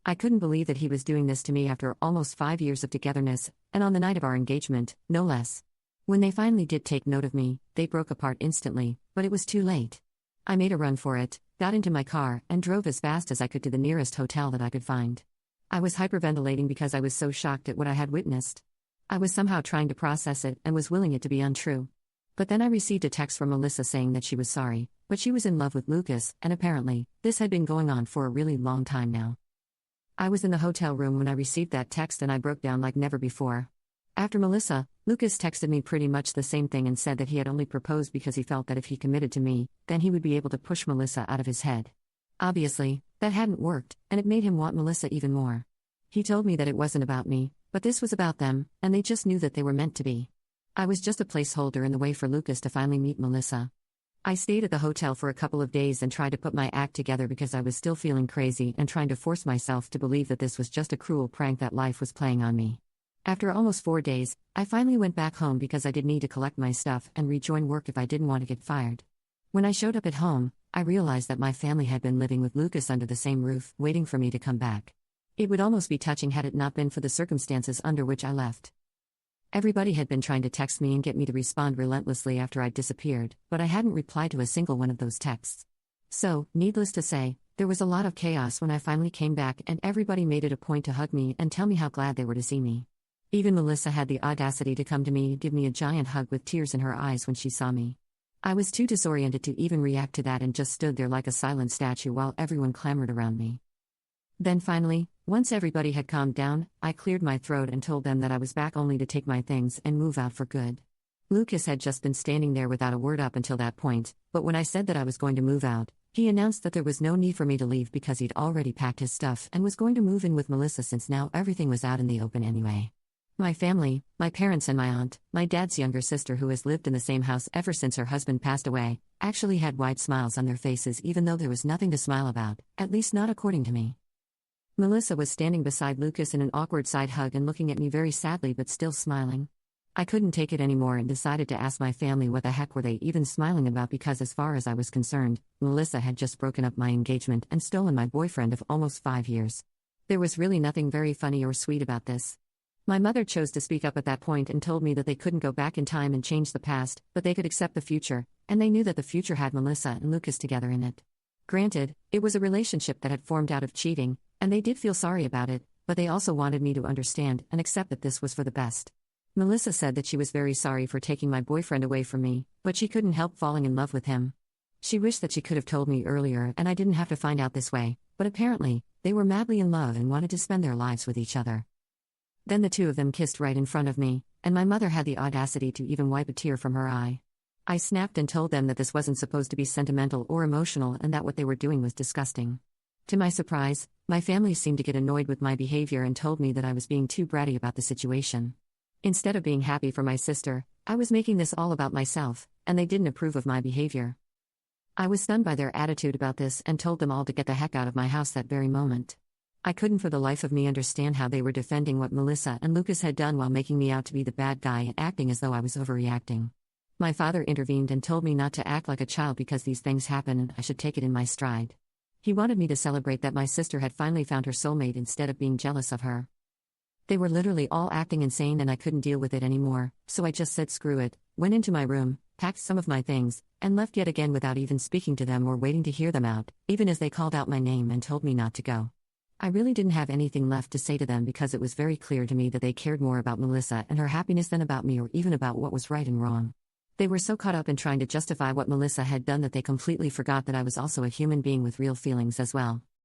I couldn't believe that he was doing this to me after almost 5 years of togetherness, and on the night of our engagement, no less. When they finally did take note of me, they broke apart instantly, but it was too late. I made a run for it, got into my car, and drove as fast as I could to the nearest hotel that I could find. I was hyperventilating because I was so shocked at what I had witnessed. I was somehow trying to process it and was willing it to be untrue. But then I received a text from Melissa saying that she was sorry, but she was in love with Lucas, and apparently, this had been going on for a really long time now. I was in the hotel room when I received that text and I broke down like never before. After Melissa, Lucas texted me pretty much the same thing and said that he had only proposed because he felt that if he committed to me, then he would be able to push Melissa out of his head. Obviously, that hadn't worked, and it made him want Melissa even more. He told me that it wasn't about me, but this was about them, and they just knew that they were meant to be. I was just a placeholder in the way for Lucas to finally meet Melissa. I stayed at the hotel for a couple of days and tried to put my act together because I was still feeling crazy and trying to force myself to believe that this was just a cruel prank that life was playing on me. After almost 4 days, I finally went back home because I did need to collect my stuff and rejoin work if I didn't want to get fired. When I showed up at home, I realized that my family had been living with Lucas under the same roof, waiting for me to come back. It would almost be touching had it not been for the circumstances under which I left. Everybody had been trying to text me and get me to respond relentlessly after I'd disappeared, but I hadn't replied to a single one of those texts. So, needless to say, there was a lot of chaos when I finally came back and everybody made it a point to hug me and tell me how glad they were to see me. Even Melissa had the audacity to come to me and give me a giant hug with tears in her eyes when she saw me. I was too disoriented to even react to that and just stood there like a silent statue while everyone clamored around me. Then finally, once everybody had calmed down, I cleared my throat and told them that I was back only to take my things and move out for good. Lucas had just been standing there without a word up until that point, but when I said that I was going to move out, he announced that there was no need for me to leave because he'd already packed his stuff and was going to move in with Melissa since now everything was out in the open anyway. My family, my parents and my aunt, my dad's younger sister who has lived in the same house ever since her husband passed away, actually had wide smiles on their faces even though there was nothing to smile about, at least not according to me. Melissa was standing beside Lucas in an awkward side hug and looking at me very sadly but still smiling. I couldn't take it anymore and decided to ask my family what the heck were they even smiling about because as far as I was concerned, Melissa had just broken up my engagement and stolen my boyfriend of almost 5 years. There was really nothing very funny or sweet about this. My mother chose to speak up at that point and told me that they couldn't go back in time and change the past, but they could accept the future, and they knew that the future had Melissa and Lucas together in it. Granted, it was a relationship that had formed out of cheating, and they did feel sorry about it, but they also wanted me to understand and accept that this was for the best. Melissa said that she was very sorry for taking my boyfriend away from me, but she couldn't help falling in love with him. She wished that she could have told me earlier and I didn't have to find out this way, but apparently, they were madly in love and wanted to spend their lives with each other. Then the two of them kissed right in front of me, and my mother had the audacity to even wipe a tear from her eye. I snapped and told them that this wasn't supposed to be sentimental or emotional and that what they were doing was disgusting. To my surprise, my family seemed to get annoyed with my behavior and told me that I was being too bratty about the situation. Instead of being happy for my sister, I was making this all about myself, and they didn't approve of my behavior. I was stunned by their attitude about this and told them all to get the heck out of my house that very moment. I couldn't for the life of me understand how they were defending what Melissa and Lucas had done while making me out to be the bad guy and acting as though I was overreacting. My father intervened and told me not to act like a child because these things happen and I should take it in my stride. He wanted me to celebrate that my sister had finally found her soulmate instead of being jealous of her. They were literally all acting insane and I couldn't deal with it anymore, so I just said screw it, went into my room, packed some of my things, and left yet again without even speaking to them or waiting to hear them out, even as they called out my name and told me not to go. I really didn't have anything left to say to them because it was very clear to me that they cared more about Melissa and her happiness than about me or even about what was right and wrong. They were so caught up in trying to justify what Melissa had done that they completely forgot that I was also a human being with real feelings as well.